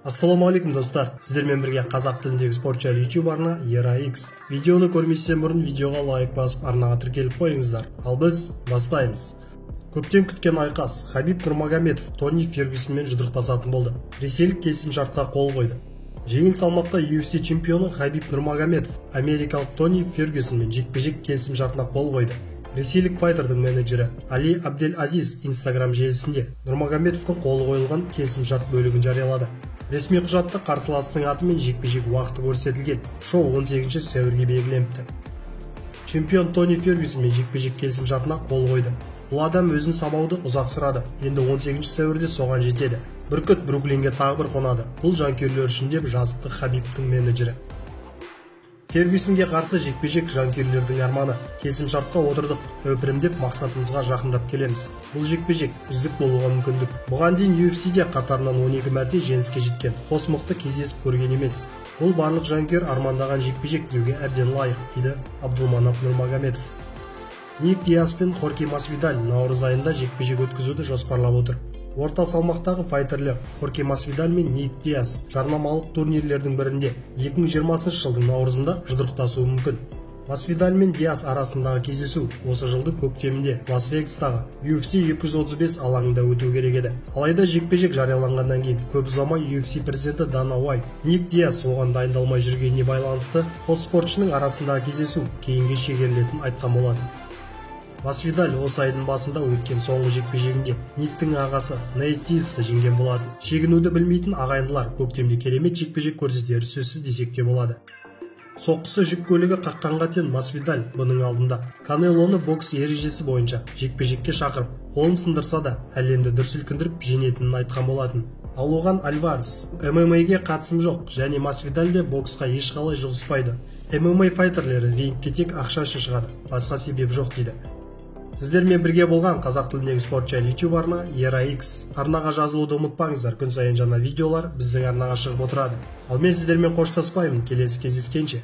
Ассалаумағалейкум достар, сіздермен бірге қазақ тіліндегі спорт жайлы YouTube арна ERA-X. Видеоны көрместен бұрын видеоға лайк басып арнаға тіркеліп қойыңыздар. Ал біз бастаймыз. Көптен күткен айқас Хабиб Нурмагомедов Тони Фергюсонмен жұдырықтасатын болды. Ресейлік келісімшартқа қол қойды. Жеңіл салмақта UFC чемпионы Хабиб Нурмагомедов америкалық Тони Фергюсонмен жекпе-жек келісімшартына қол қойды. Ресейлік файтердің менеджері Али Абдель-Азиз Instagram желісінде Нурмагомедовтың қолы қойылған келісімшарт бөлігін жариялады. Ресми құжатта қарсыластың аты мен жекпе-жек уақыты көрсетілген. Шоу 18 сәуірге белгіленіпті. Чемпион Тони Фергюсонмен жекпе-жек келісімшартына қол қойды. Бұл адам өзін самауды ұзақ сұрады. Енді 18 сәуірде соған жетеді. Бүркіт Бруклинге тағы бір қонады. Бұл жанкүйерлер үшін деп жазыпты Хабибтің менеджері. Фергюсонге қарсы жекпе-жек жанкүйерлердің арманы. Келісімшартқа отырдық, өпірімдеп мақсатымызға жақындап келеміз. Бұл жекпе-жек үздік болуға мүмкіндік. Бұған дейін UFC-де қатарынан 12 мәрте жеңіске жеткен. Қос мықты кездесіп көрген емес. Бұл барлық жанкүйер армандаған жекпе-жек деуге әбден лайық, дейді Абдулманап Нурмагомедов. Ник Диас пен Хорхе Масвидаль наурыз айында жекпе-жек өткізуді жоспарлап отыр. Орта салмақтағы файтерлер Хорхе Масвидаль мен Ник Диас жарнамалық турнирлердің бірінде 2020 жылдың наурызында жұдырықтасуы мүмкін. Масвидаль мен Диас арасындағы кездесу осы жылдың көктемінде Лас-Вегастағы UFC 235 алаңында өту керек еді. Алайда жекпе-жек жарияланғаннан кейін көп ұзамай UFC президенті Дана Уайт Ник Диас оған дайындалмай жүргеніне байланысты қос спортшының арасындағы кездесу кейінге шегерілетінін айтқан болатын. Масвидаль осы айдың басында өткен соңғы жекпе-жегінде Никтің ағасы Нейт Диасты жеңген болатын. Шегінуді білмейтін ағайындылар көктемде керемет жекпе-жек көрсетері сөзсіз десек те болады. Соққысы жүк көлігі қаққанға тең Масвидаль бұның алдында Канелоны бокс ережесі бойынша жекпе-жекке шақырып, қолын сындырса да әлемді дүр сілкіндіріп жеңетінін айтқан болатын. Ал оған Альварес ММА-ге қатысым жоқ, және Масвидаль де боксқа ешқалай жұғыспайды. ММА файтерлері рингке тек ақша үшін шығады, басқа себеп жоқ дейді. Сіздермен бірге болған қазақ тіліндегі спорт жайлы YouTube арна ERA-X. Арнаға жазылуды ұмытпаңыздар, күн сайын жаңа видеолар біздің арнаға шығып отырады. Ал мен сіздермен қоштаспаймын, келесі кездескенше.